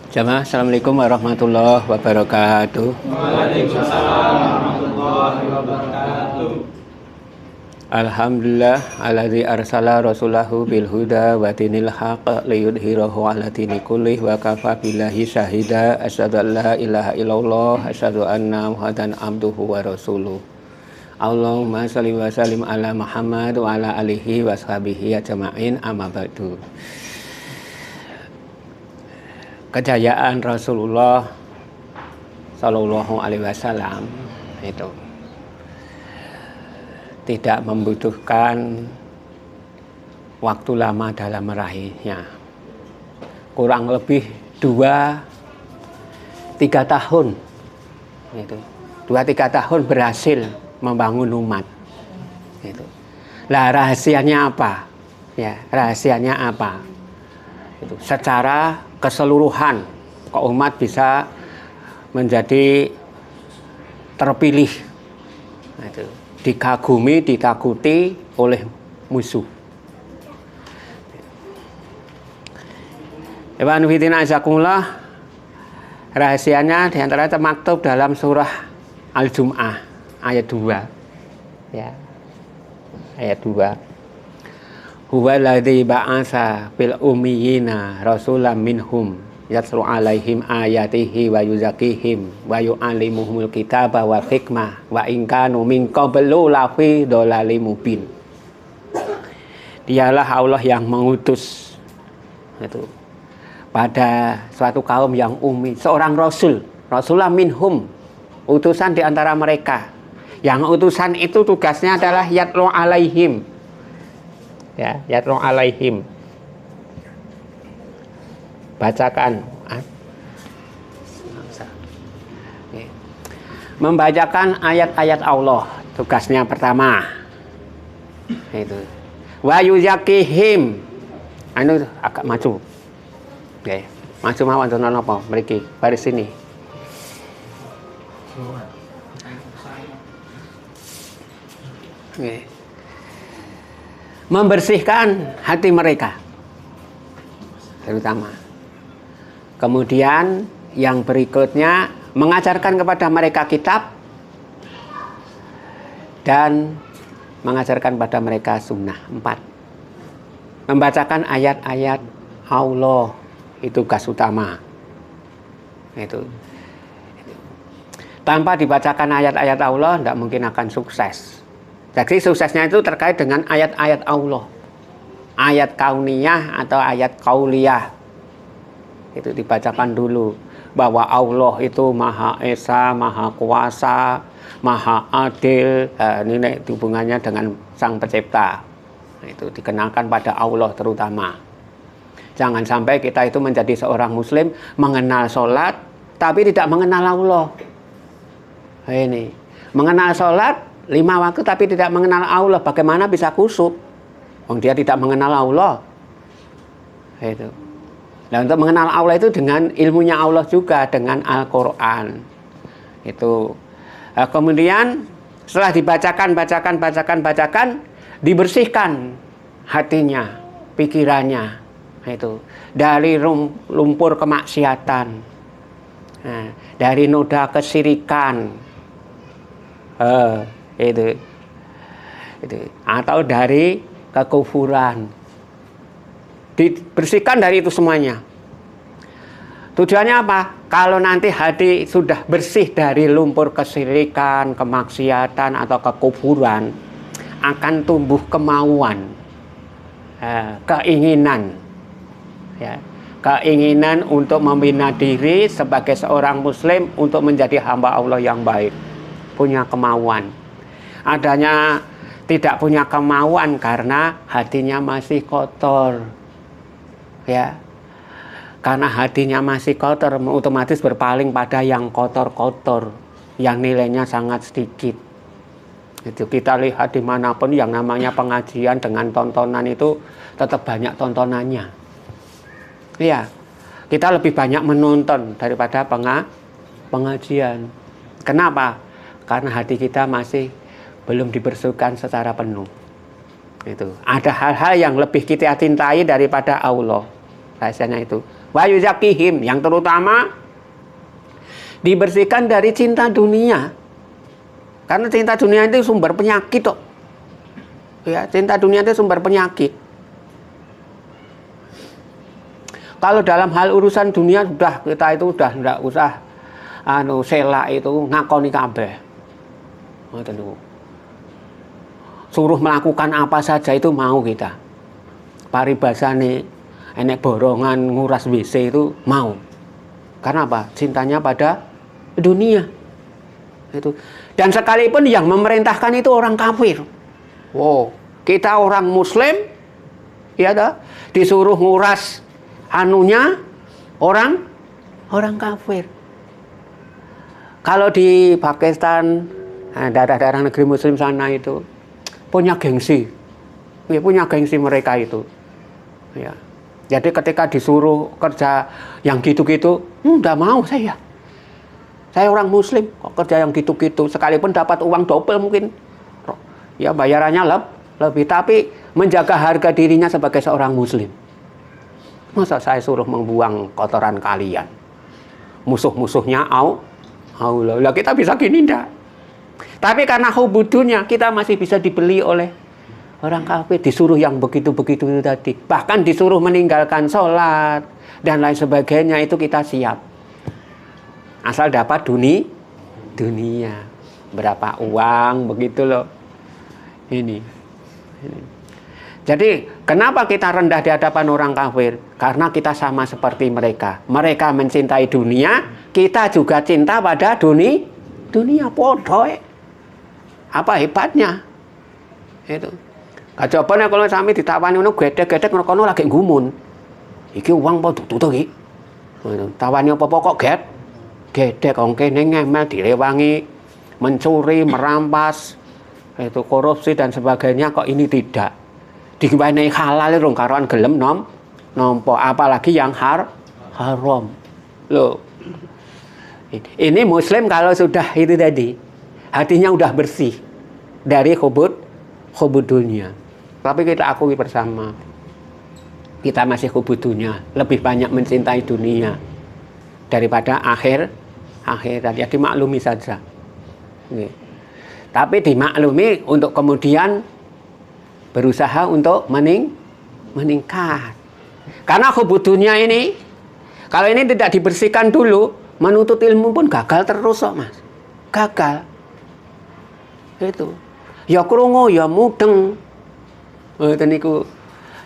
Jamaah, Assalamualaikum warahmatullahi wabarakatuh. Waalaikumsalam warahmatullahi wabarakatuh. Alhamdulillah alladzi arsala rasulahu bil huda wa dinil haqq liyudhhirahu 'ala dini kullih wa kafa billahi syahida asyhadu an la ilaha illallah asyhadu anna muhammadan abduhu wa rasuluh. Allahumma shalli wa sallim ala Muhammad wa ala alihi wa sahbihi ajma'in, amma ba'du. Kejayaan Rasulullah Sallallahu Alaihi Wasallam itu tidak membutuhkan waktu lama dalam meraihnya, kurang lebih 2-3 tahun, itu 2-3 tahun berhasil membangun umat. Itu. Lah rahasianya apa? Ya, rahasianya apa? Itu secara keseluruhan kok umat bisa menjadi terpilih, itu dikagumi, ditakuti oleh musuh. Ibn Fitina Azakumullah, rahasianya diantara termaktub dalam surah Al-Jum'ah ayat 2, ya, ayat 2. Huwa alladzi ba'atsa fil ummiyina rasulam minhum yatlu 'alaihim ayatihi wa yuzakkihim wa yu'allimuhumul kitaba wal hikmah wa in kanu min qablu lafi dhalalim mubin. Dialah Allah yang mengutus itu pada suatu kaum yang ummi, seorang rasul, rasulam minhum, utusan di antara mereka. Yang utusan itu tugasnya adalah yatlu 'alaihim, ya, yatlu 'alaihim, bacakan, membacakan ayat-ayat Allah, tugasnya pertama itu. Wa yuzakkihim, anu agak maju, oke, maju mawon to napa mriki baris sini. Oke. Membersihkan hati mereka terutama. Kemudian yang berikutnya mengajarkan kepada mereka kitab dan mengajarkan pada mereka sunnah. 4. Membacakan ayat-ayat Allah, itu tugas utama. Itu. Tanpa dibacakan ayat-ayat Allah tidak mungkin akan sukses. Jadi suksesnya itu terkait dengan ayat-ayat Allah, ayat kauniyah atau ayat kauliyah. Itu dibacakan dulu bahwa Allah itu Maha Esa, Maha Kuasa, Maha Adil. Ini hubungannya dengan Sang Pencipta. Itu dikenalkan pada Allah terutama. Jangan sampai kita itu menjadi seorang Muslim mengenal sholat tapi tidak mengenal Allah. Ini mengenal sholat 5 waktu tapi tidak mengenal Allah, bagaimana bisa khusyuk? Dia tidak mengenal Allah. Itu. Nah, untuk mengenal Allah itu dengan ilmunya Allah juga, dengan Al-Quran. Itu. Nah, kemudian setelah bacakan, dibersihkan hatinya, pikirannya. Itu dari lumpur kemaksiatan, nah, dari noda kesirikan. Itu atau dari kekufuran, dibersihkan dari itu semuanya. Tujuannya apa? Kalau nanti hati sudah bersih dari lumpur kesyirikan, kemaksiatan atau kekufuran, akan tumbuh kemauan, keinginan, ya, keinginan untuk membina diri sebagai seorang Muslim untuk menjadi hamba Allah yang baik, punya kemauan. Adanya tidak punya kemauan karena hatinya masih kotor, ya, karena hatinya masih kotor otomatis berpaling pada yang kotor-kotor, yang nilainya sangat sedikit. Itu kita lihat dimanapun yang namanya pengajian dengan tontonan itu tetap banyak tontonannya, ya, kita lebih banyak menonton daripada pengajian. Kenapa? Karena hati kita masih belum dibersihkan secara penuh. Itu ada hal-hal yang lebih kita cintai daripada Allah. Rahasianya itu Wa yuzakihim, yang terutama dibersihkan dari cinta dunia. Karena cinta dunia itu sumber penyakit kok. Ya, cinta dunia itu sumber penyakit. Kalau dalam hal urusan dunia kita itu udah enggak usah sela itu ngakoni kabeh. Ngoten niku. Suruh melakukan apa saja itu mau kita. Paribasane enek borongan nguras WC itu mau. Karena apa? Cintanya pada dunia. Itu. Dan sekalipun yang memerintahkan itu orang kafir. Wow, kita orang muslim ya dah disuruh nguras anunya orang kafir. Kalau di Pakistan, daerah-daerah negeri muslim sana itu punya gengsi. Ya, punya gengsi mereka itu. Ya. Jadi ketika disuruh kerja yang gitu-gitu, enggak mau saya. Saya orang muslim, kok kerja yang gitu-gitu, sekalipun dapat uang double mungkin, ya bayarannya lebih, tapi menjaga harga dirinya sebagai seorang muslim. Masa saya suruh membuang kotoran kalian? Musuh-musuhnya Allah. Lah kita bisa gini enggak? Tapi karena hubudunya kita masih bisa dibeli oleh orang kafir, disuruh yang begitu-begitu itu tadi. Bahkan disuruh meninggalkan sholat dan lain sebagainya, itu kita siap. Asal dapat dunia. Berapa uang, begitu loh. Ini. Jadi, kenapa kita rendah di hadapan orang kafir? Karena kita sama seperti mereka. Mereka mencintai dunia, kita juga cinta pada dunia. Podo. Apa hebatnya? Itu. Kajabane kalau sami ditawani ngono gedhe-gedhe ngono lagi ngumun. Iki uang apa tutu iki? Tawani apa-apa kok gedhe kok kene ngemel direwangi, mencuri, merampas, itu korupsi dan sebagainya, kok ini tidak. Diwenehi halal rong karuan gelem nampa, apalagi yang haram. Loh. Ini muslim kalau sudah itu tadi, hatinya udah bersih dari hubud dunia. Tapi kita akui bersama, kita masih hubud dunia, lebih banyak mencintai dunia daripada akhirat. Ya dimaklumi saja. Nih. Tapi dimaklumi untuk kemudian berusaha untuk meningkat. Karena hubud dunia ini, kalau ini tidak dibersihkan dulu, menuntut ilmu pun gagal terus kok, Mas. Gagal. Itu. Ya krungu, ya mudeng. Ngoten niku.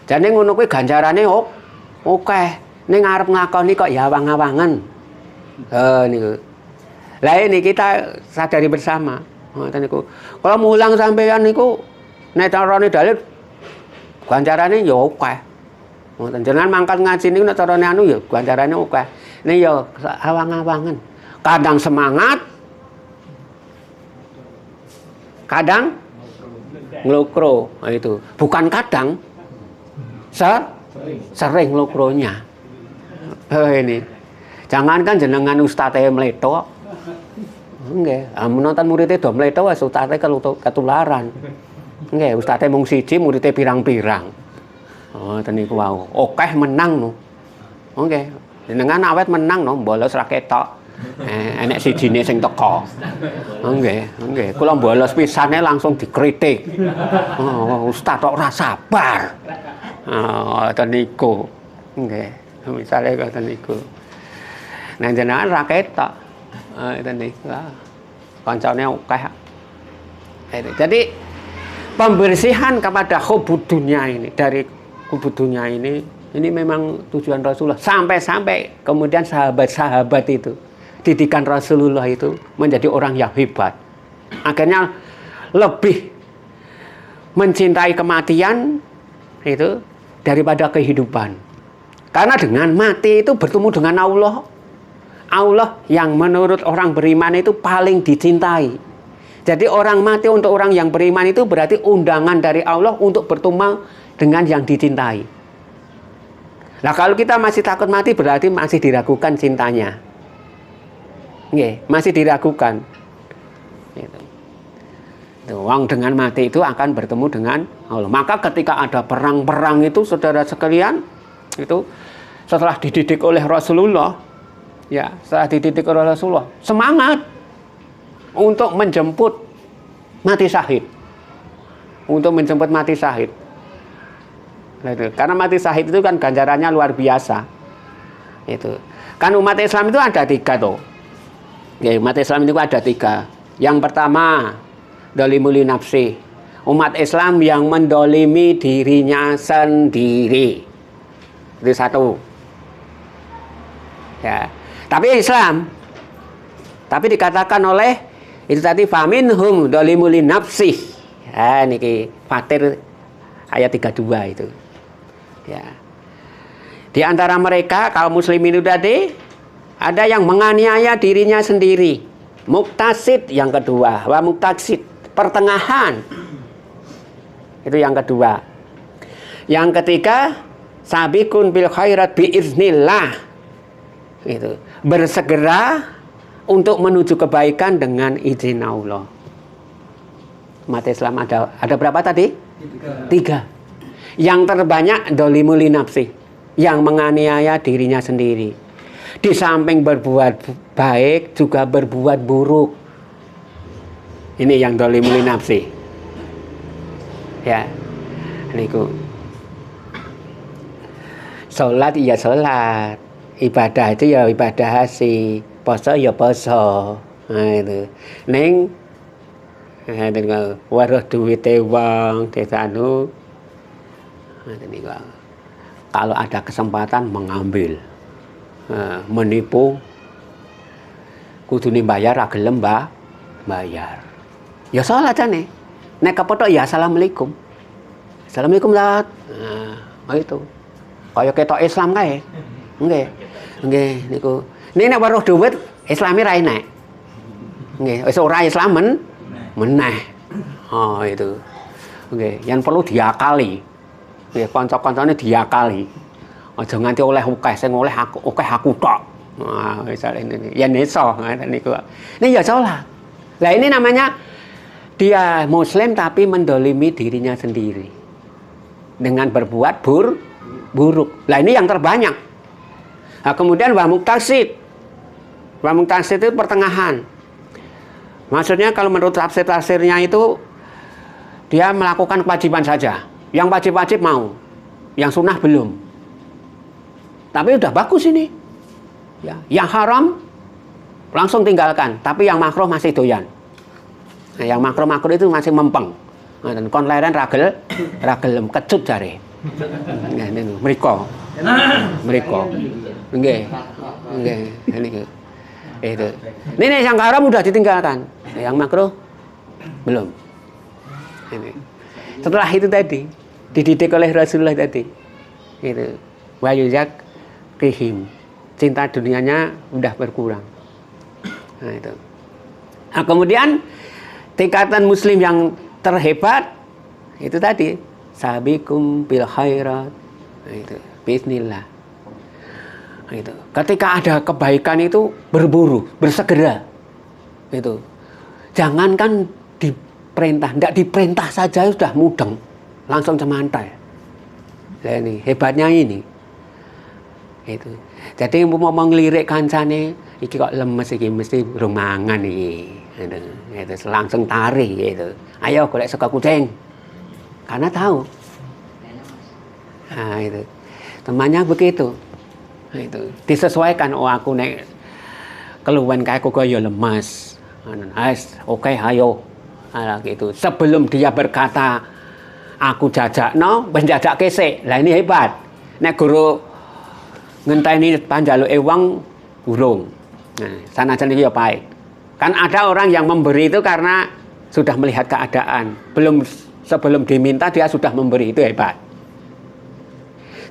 Jane ngono kuwi ganjarane akeh. Ning arep ngakoni kok ya awang-awangen. Niku. Lah ini kita sadari bersama. Ngoten niku. Kalau mulang sampeyan niku nek carane dalil ganjarane ya akeh. Ngoten jenengan mangkat ngaji niku nek carane anu ya ganjarane akeh. Nek ya awang-awangen. Kadang semangat, kadang nglokro. Itu bukan kadang, sering nglokronya. Ini jangankan jenengan ustadz meleto, nggih, menonton muridnya do meleto wis ustadz ketularan. Nggih, ustadz mung siji, muridnya pirang-pirang. Oh, teniku wau. Akeh menang no. Nggih, jenengan awet menang no, bolos ra ketok. Enek sijine sing teko. Nggih. Kula bolos pisane langsung dikritik. Oh, ustaz kok ora sabar. Ngoten niku. Nggih. Misale ngoten niku. Nah jenengan ra ketok. Ngoten niku. Kancane akeh. Jadi pembersihan kepada hubud dunia ini, dari hubud dunia ini memang tujuan Rasulullah. Sampai kemudian sahabat-sahabat itu, didikan Rasulullah itu menjadi orang yang hebat. Akhirnya lebih mencintai kematian itu daripada kehidupan. Karena dengan mati itu bertemu dengan Allah. Allah yang menurut orang beriman itu paling dicintai. Jadi orang mati untuk orang yang beriman itu berarti undangan dari Allah untuk bertemu dengan yang dicintai. Nah kalau kita masih takut mati berarti masih diragukan cintanya. Nggih, masih diragukan. Gitu. Wong dengan mati itu akan bertemu dengan Allah. Maka ketika ada perang-perang itu, saudara sekalian, itu setelah dididik oleh Rasulullah, ya, setelah dididik oleh Rasulullah, semangat untuk menjemput mati syahid. Untuk menjemput mati syahid. Nah, itu. Karena mati syahid itu kan ganjarannya luar biasa. Itu. Kan umat Islam itu ada 3 tuh. Ya, umat Islam itu ada 3. Yang pertama, dolimuli nafsi. Umat Islam yang mendolimi dirinya sendiri. Itu 1. Ya. Tapi Islam. Tapi dikatakan oleh itu tadi faminhum dolimuli nafsi. Ya, niki Fatir ayat 32 itu. Ya. Di antara mereka kaum muslimin itu tadi ada yang menganiaya dirinya sendiri. Muktasid yang kedua, wa muktasid, pertengahan. Itu yang kedua. Yang ketiga, sabiqun bil khairat biiznillah. Itu, bersegera untuk menuju kebaikan dengan izin Allah. Umat Islam ada berapa tadi? 3. Yang terbanyak dolimuli nafsi, yang menganiaya dirinya sendiri. Di samping berbuat baik juga berbuat buruk. Ini yang dolimuli nafsi. Ya, niku. Sholat ya sholat, ibadah itu ya ibadah sih, poso ya poso. Nah itu. Neng, waruh duwite wong desanu. Kalau ada kesempatan mengambil, menipu, kudu bayar, gelem bayar. Ya sholat nih. Nek kepotok ya assalamualaikum. Assalamualaikum lat. Nah, itu. Kaya ketok Islam kae. Nggih. Nggih niku. Nek weruh dhuwit Islami ra enek. Nggih, wis ora Islam meneh. Oh itu. Nggih, yang perlu diakali. Nggih, kanca-kancane diakali. Aja nganti oleh akeh, sing oleh aku tok. Nah, wis ini. Ya iso ngaten niku. Ini ya salah. Lah ini namanya dia muslim tapi mendolimi dirinya sendiri dengan berbuat buruk. Lah ini yang terbanyak. Nah, kemudian wa muktasid. Wa muktasid itu pertengahan. Maksudnya kalau menurut tafsir-tafsirnya itu dia melakukan kewajiban saja. Yang wajib-wajib mau, yang sunnah belum. Tapi udah bagus ini. Ya, yang haram langsung tinggalkan, tapi yang makruh masih doyan. Nah, yang makruh-makruh itu masih mempeng. Nah, dan kon leren ragel kecut jare. Nggih niku mriko. Nggih. Niku. Itu. Ini yang haram udah ditinggalkan. Yang makruh belum. Ini. Setelah itu tadi dididik oleh Rasulullah tadi. Itu. Wa yuzak rihim. Cinta dunianya udah berkurang. Nah itu. Nah, kemudian tingkatan muslim yang terhebat itu tadi sabiqum bil khairat. Nah, itu bismillah. Nah, itu. Ketika ada kebaikan itu berburu, bersegera. Itu. Jangankan diperintah, enggak diperintah saja sudah mudeng, langsung cemantai. Nah, ini hebatnya ini. Itu. Jadi mau ngelirik kancane iki kok lemes iki mesti rumangan iki. Itu langsung tarik gitu. Ayo golek sego kucing. Karena tahu. Nah, itu. Temannya begitu. Nah, itu disesuaikan. Oh aku nek keluwen kae kok ya lemes. Oke, ayo. Nah, gitu. Sebelum dia berkata aku jajakno, wis jajakke sik. Lah ini hebat. Nek guru ngenteni panjaluke wong urung. Nah, sanajan iki ya baik. Kan ada orang yang memberi itu karena sudah melihat keadaan. Sebelum diminta dia sudah memberi, itu hebat.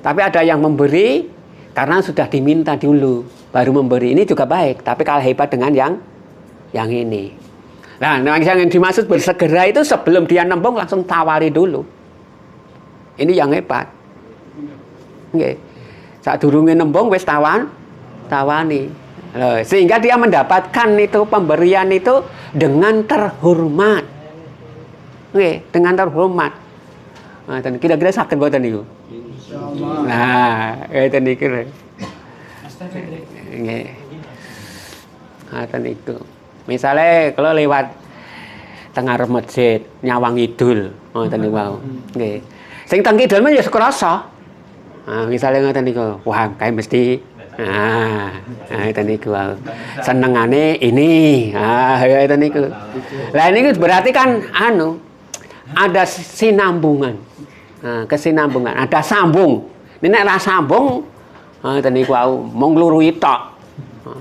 Tapi ada yang memberi karena sudah diminta dulu, baru memberi. Ini juga baik, tapi kalah hebat dengan yang ini. Nah, yang dimaksud bersegera itu sebelum dia nembung langsung tawari dulu. Ini yang hebat. Nggih. Saat durunge nembung wis tawani. Sehingga dia mendapatkan itu pemberian itu dengan terhormat. Oke, dengan terhormat. Nah, dan kira-kira sakit mboten niku. Nah, itu niku. Nggih. Ngaten iku. Misale kalau lewat tengah masjid nyawang idul, ngoten niku wau. Nggih. Sing teng kidul men ya krasa. Nah, misale ngoten niku, wah kae mesti itu niku senengane ini, itu niku. Lah ini berarti kan ada sinambungan, kesinambungan, ada sambung. Ini nek ra sambung, itu niku mau nglurui tok,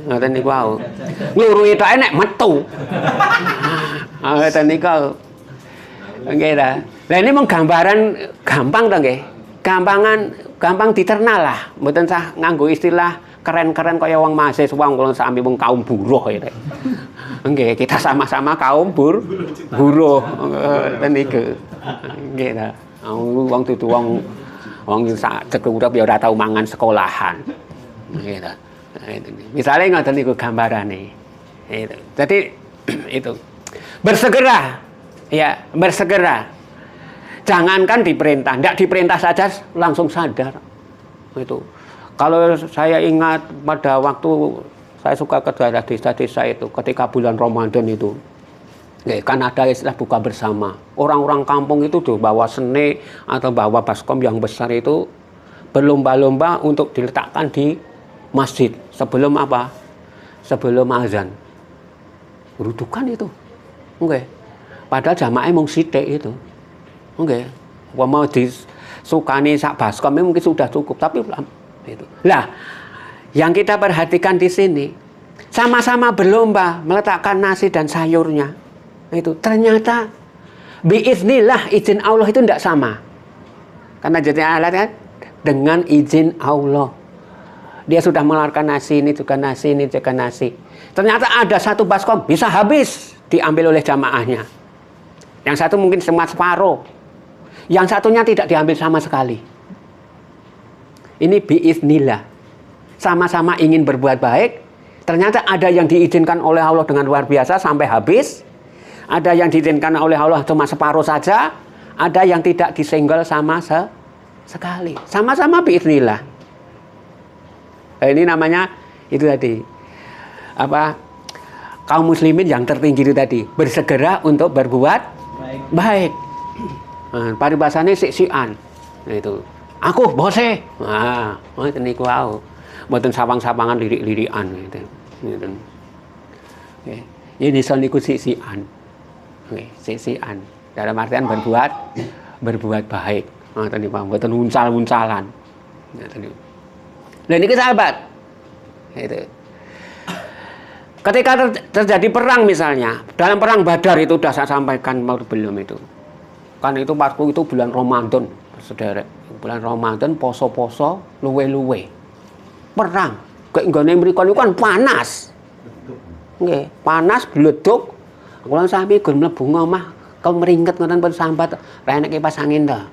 itu niku nglurui tok nek metu, itu niku, nggih ta. Lah ini mau gambaran gampang to nggih, gampang diterna lah, mboten sah nganggo istilah keren-keren kaya wong mahasiswa kula sami wong kaum buruh ya. Nggih, kita sama-sama kaum buruh niku. Nggih ta. Wong dudu wong sak cek urip ya ora tau mangan sekolahan. Nggih ta. Misale ngoten niku gambarane. Itu. Jadi itu bersegera. Ya, bersegera. Jangankan diperintah, tidak diperintah saja langsung sadar. Itu. Kalau saya ingat pada waktu saya suka ke daerah desa-desa itu, ketika bulan Ramadan itu, kan ada istilah buka bersama. Orang-orang kampung itu tuh bawa sene atau bawa baskom yang besar itu berlomba-lomba untuk diletakkan di masjid sebelum apa? Sebelum azan. Rudukan itu, oke. Padahal jamaah mung sithik itu. Oke, mau disukani sak baskom mungkin sudah cukup, tapi itu. Lah, yang kita perhatikan di sini sama-sama berlomba meletakkan nasi dan sayurnya. Itu ternyata biiznillah izin Allah itu tidak sama. Karena jadi alat kan dengan izin Allah. Dia sudah mengeluarkan nasi ini juga nasi ini juga nasi. Ternyata ada satu baskom bisa habis diambil oleh jamaahnya. Yang satu mungkin separuh. Yang satunya tidak diambil sama sekali. Ini biiznillah. Sama-sama ingin berbuat baik. Ternyata ada yang diizinkan oleh Allah dengan luar biasa sampai habis. Ada yang diizinkan oleh Allah cuma separuh saja. Ada yang tidak disenggol sama sekali. Sama-sama biiznillah. Ini namanya itu tadi. Kaum muslimin yang tertinggi itu tadi. Bersegera untuk berbuat baik. Paribasane sik-sikan. Itu. Aku bose. Ngoten niku wae. Mboten sawang-sawangan lirik-lirikan gitu. Ngoten. Nggih. Ini son niku sik-sikan. Nggih, sik-sikan. Dalam artian berbuat baik. Ngoten niku, mboten uncal-uncalan. Ngoten niku. Lah niki sahabat. Itu. Ketika terjadi perang misalnya, dalam perang Badar itu sudah saya sampaikan belum itu. Kan itu waktu itu bulan Ramadan, saudara. Bulan Ramadan poso-poso luwe-luwe. Perang. Kayak nggone mriko niku kan panas. Nggih, panas bleduk. Kula sami gun mlebu omah, kau meringet ngoten pun sambat, ra enek kipas angin ta.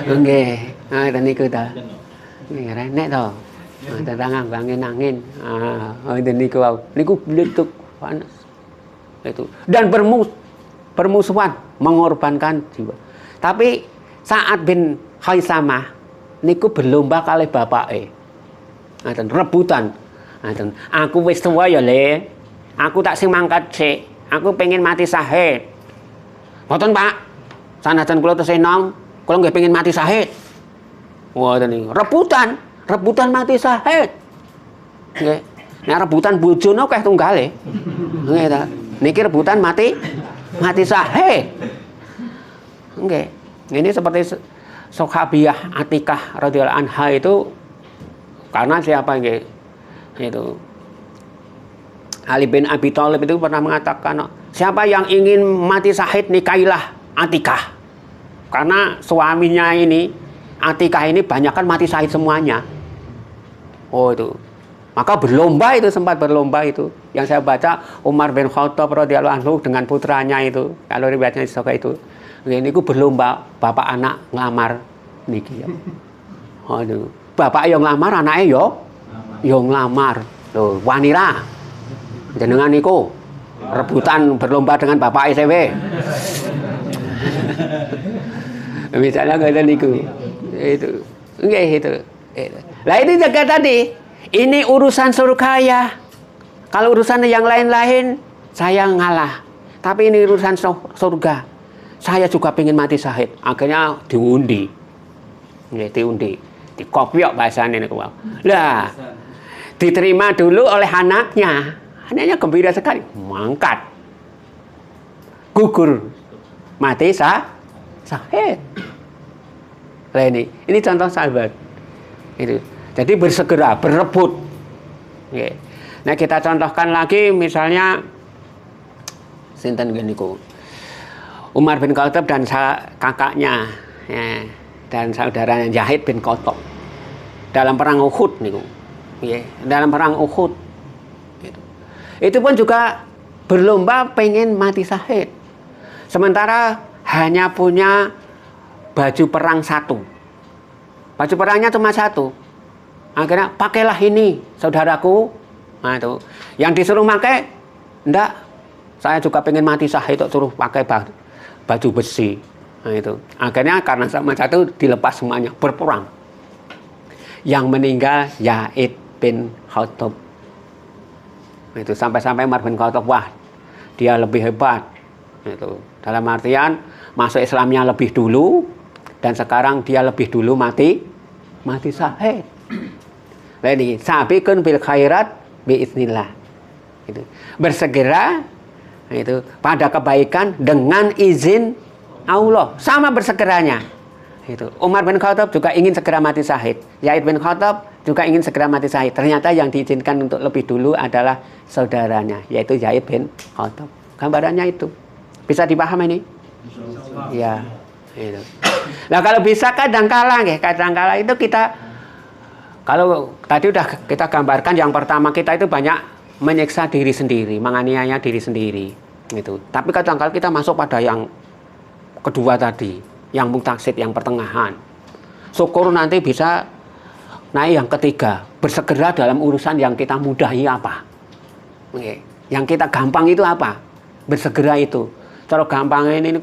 Nggih, ngoten niku ta. Nggih, ra enek to. Tetangga angin-angin. Ngoten niku wae. Niku bleduk panas. Itu. Dan permusuhan mengorbankan jiwa. Tapi Sa'ad bin Khaisamah niku berlomba kali bapake. Ngaten rebutan. Ngaten. Aku wis tuwa ya, Le. Aku tak sing mangkat sik. Aku pengen mati syahid. Mboten, Pak. Sanajan kula tesih enom, kula nggih pengen mati syahid. Ngoten niku. Rebutan mati syahid. Nggih. Nek rebutan bojono akeh tunggale. Nggih ta. Niki rebutan mati syahid. Nggih. Ini seperti Sahabiyah Atikah radhiyallahu anha itu karena siapa nggih? Itu Ali bin Abi Thalib itu pernah mengatakan, siapa yang ingin mati syahid nikahilah Atikah. Karena suaminya ini Atikah ini banyak kan mati syahid semuanya. Oh itu. Maka sempat berlomba itu. Yang saya baca Umar bin Khattab radhiyallahu anhu dengan putranya itu. Kalau riwayatnya itu. Ini ku berlomba bapak anak ngelamar niki ya. Aduh, bapak yang ngelamar anaknya yo ngelamar. Loh, wanita. Jenengan niku rebutan berlomba dengan bapak SW. Misalnya ngene niku. Itu. Nggih itu. Lah ini juga tadi, ini urusan surga ya. Kalau urusan yang lain-lain saya ngalah. Tapi ini urusan surga. Saya juga pengen mati syahid. Akhirnya diundi. Ya, diundi. Dikopiok bahasanya ini. Lah, diterima dulu oleh anaknya. Anaknya gembira sekali. Mangkat. Gugur. Mati syahid. Nah ini contoh sahabat. Itu. Jadi bersegera, berebut. Okay. Nah kita contohkan lagi misalnya sinten geniku Umar bin Khattab dan kakaknya ya, dan saudaranya Zahid bin Khattab dalam perang Uhud niku. Ya, dalam perang Uhud. Gitu. Itu pun juga berlomba pengen mati syahid. Sementara hanya punya baju perang satu. Baju perangnya cuma satu. Akhirnya pakailah ini saudaraku. Nah itu yang disuruh pakai enggak, saya juga pengen mati syahid, suruh pakai baju besi. Nah itu akhirnya karena sama satu dilepas semuanya, berperang. Yang meninggal Zaid bin Khattab. Itu sampai-sampai Umar bin Khattab, wah dia lebih hebat. Itu dalam artian masuk Islamnya lebih dulu dan sekarang dia lebih dulu mati syahid. Nah ini sabiqun bil khairat biiznillah. Itu bersegera itu pada kebaikan dengan izin Allah, sama bersegeranya. Itu Umar bin Khattab juga ingin segera mati syahid. Zaid bin Khattab juga ingin segera mati syahid. Ternyata yang diizinkan untuk lebih dulu adalah saudaranya, yaitu Zaid bin Khattab. Gambarannya itu bisa dipahami ini? Ya, itu. Nah kalau bisa kadangkala itu kita, kalau tadi udah kita gambarkan yang pertama, kita itu banyak menyiksa diri sendiri, menganiaya diri sendiri, gitu. Tapi kadang-kadang kita masuk pada yang kedua tadi, yang mutasid, yang pertengahan. Syukur nanti bisa naik yang ketiga, bersegera dalam urusan yang kita mudahi apa, yang kita gampang itu apa, bersegera itu. Kalau gampang ini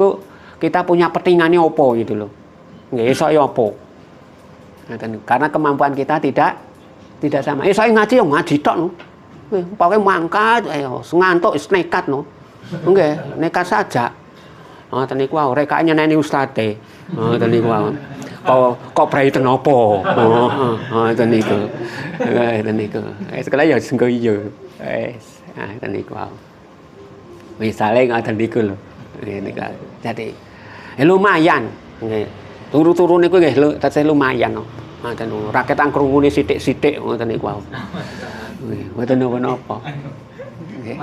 kita punya petingannya opo gitu loh, nggak saya opo. Karena kemampuan kita tidak sama. Saya ngaji tok no. Pokoknya mangkat, ngantuk, nekat no. Enggak, nekat saja. Ngoten niku wae rekane nyeneni ustaze. Ngoten niku wae. Kok praiten opo? Ngoten niku. Ngoten niku. Sekali ya sengko iya. Wis, ngoten niku wae. Misale ngoten niku lho. Niku. Jadi lumayan nggih. Turu-turu niku nggih tasih lumayan no. Ngoten niku. Raketan krungune sithik-sithik ngoten niku wae. Ngoten napa. Nggih.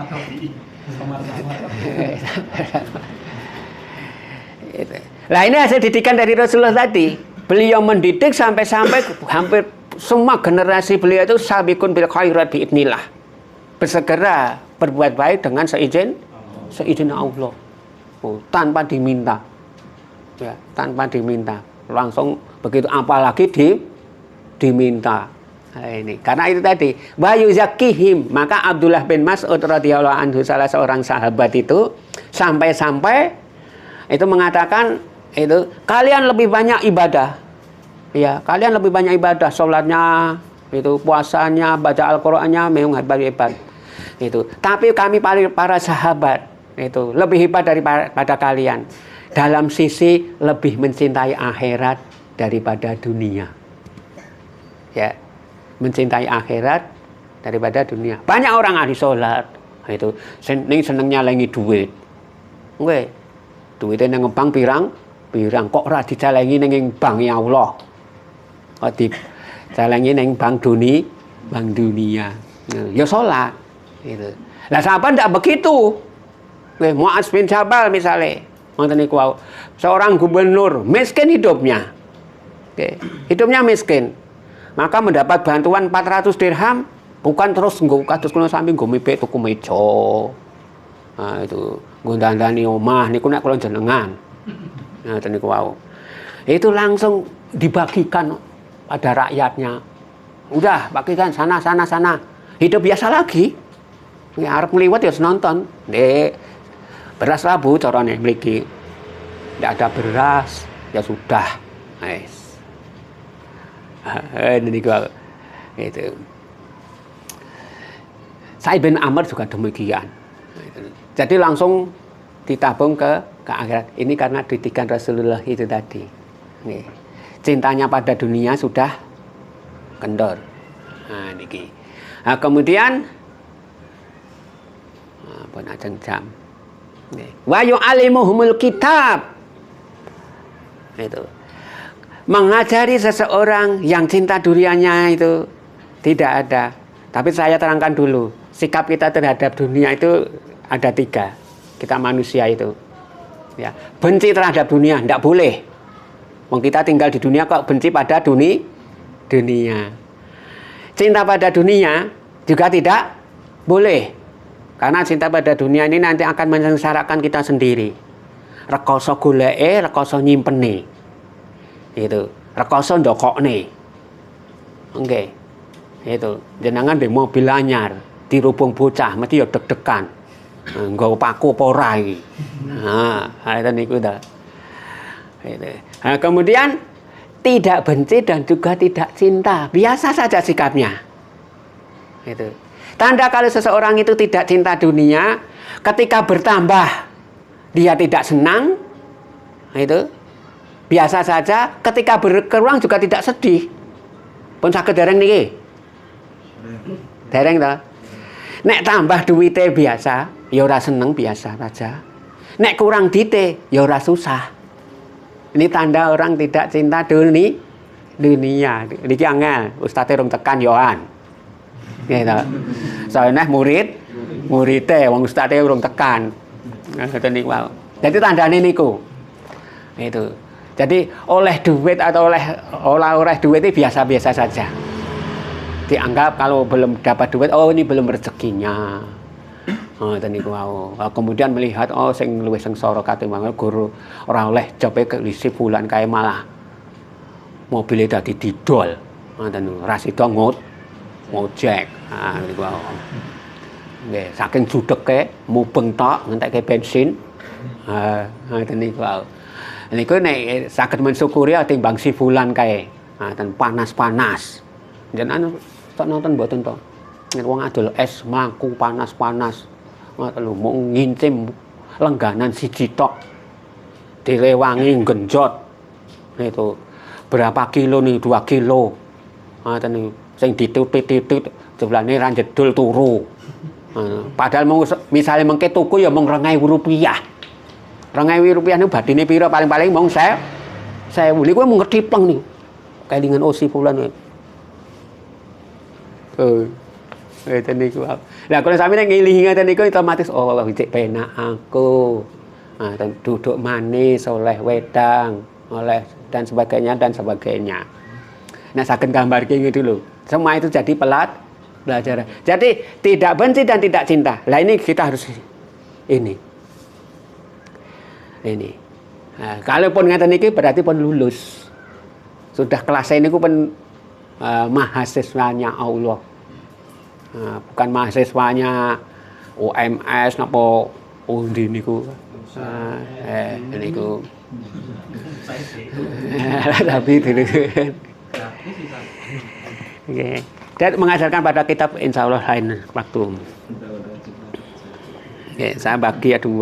Nah ini hasil didikan dari Rasulullah tadi. Beliau mendidik sampai-sampai hampir semua generasi beliau itu sabiqun bil khairat biidznillah. Bersegera berbuat baik dengan seizin Allah. Tanpa diminta. Ya, tanpa diminta. Langsung begitu, apalagi diminta. Nah, ini karena itu tadi wa yuzakihim, maka Abdullah bin Mas'ud radhiyallahu anhu, salah seorang sahabat itu sampai-sampai itu mengatakan itu kalian lebih banyak ibadah, ya kalian lebih banyak ibadah, sholatnya itu, puasanya, baca Al-Qur'annya memang hebat itu, tapi kami para sahabat itu lebih hebat daripada kalian dalam sisi lebih mencintai akhirat daripada dunia, ya, mencintai akhirat daripada dunia. Banyak orang ahli sholat itu senengnya lagi duit, nggih, duitnya nang bank pirang kok ora dicalengi ning bank ya Allah, kok dicalengi ning bank dunia. Ya sholat itu. Lah sahabat ndak begitu. Mu'adz bin Jabal misalnya, ngoten niku seorang gubernur miskin hidupnya. Hidupnya miskin. Maka mendapat bantuan 400 dirham, bukan terus nggo kados kula sami nggo mipik tuku meja. Nah itu nggo dandani omah niku nek kula jenengan. Nah niku wau. Itu langsung dibagikan pada rakyatnya. Udah, bagikan sana. Hidup biasa lagi. Ya arep ngliwat ya nonton. Nek beras labu carane mriki. Ndak ada beras, ya sudah. Nice. Niku Itu. Sa'id bin Amr juga demikian. Jadi langsung ditabung ke akhirat. Ini karena didikan Rasulullah itu tadi. Cintanya pada dunia sudah kendor. Nah, niki. Nah, kemudian apa ajeng jam. Wa yu'allimuhumul kitab. Itu. Mengajari seseorang yang cinta dunianya itu tidak ada. Tapi saya terangkan dulu, sikap kita terhadap dunia itu ada 3. Kita manusia itu, ya, benci terhadap dunia, tidak boleh. Kita tinggal di dunia kok benci pada dunia. Cinta pada dunia juga tidak boleh. Karena cinta pada dunia ini nanti akan menyengsarakan kita sendiri. Rekoso goleke, rekoso nyimpene. Itu, rekoso ndokokne. Oke. Itu, jenengan di mobil anyar, dirubung bocah mesti ya deg-degan. Nggawa paku apa ora iki. Nah, itu niku ta. Nah, kemudian tidak benci dan juga tidak cinta, biasa saja sikapnya. Itu. Tanda kalau seseorang itu tidak cinta dunia, ketika bertambah dia tidak senang, itu biasa saja. Ketika berkurang juga tidak sedih. Pun saged dereng niki. Dereng ta? Nek tambah duwite biasa, ya ora seneng biasa saja. Nek kurang dite, ya ora susah. Ini tanda orang tidak cinta dunia. Niki angel, ustaze rung tekan yoan. Gitu. Soalnya muridé wong ustaze rung tekan. Ngoten niku wae. Jadi tandane niku. Itu. Jadi oleh duit atau oleh duit itu biasa-biasa saja. Dianggap kalau belum dapat duit, oh ini belum rezekinya. Oh, niku wae. Kemudian melihat sing luwih sengsara katimbang guru ora oleh jobe ke lisi bulan kae malah mobile dadi didol. Ngoten niku. Ra sida ngojek. Ah niku wae. Nggih, saking judeke mubeng tok ngentekke bensin. Ngoten niku wae. Niku nek saged mensyukuri timbang si bulan kae. Ngoten panas-panas. Jenengan tok nonton mboten to? Nek wong adol es mlaku panas-panas. Ngoten lho mung ngincim lengganan siji tok. Direwangi genjot. Itu berapa kilo nih? 2 kilo. Ngoten niku sing ditutut-tutut jumlahne ra jedul turu. Padahal misalnya mengke tuku ya mung 2.000 rupiah. 2.000 rupiah niku badine pira paling-paling mung 1.000. Niku mung ngetipleng niku. Kelingan osi fulan. Itu niku. Lah kalau sampeyan ngilingi ngoten niku otomatis cek penak aku. Nah, duduk manis oleh wedang, oleh dan sebagainya. Nah, saged gambar gitu lho. Semua itu jadi pelajaran. Jadi tidak benci dan tidak cinta. Lah ini kita harus ini. Nah, kalaupun ngoten niki berarti pun lulus. Sudah kelas ini pun mahasiswanya Allah. Nah, bukan mahasiswanya UMS napa undi niku. Niku. Tapi dulu. Oke. Dan mengajarkan pada kitab insya Allah lain waktu. Oke, saya bagi ya 2.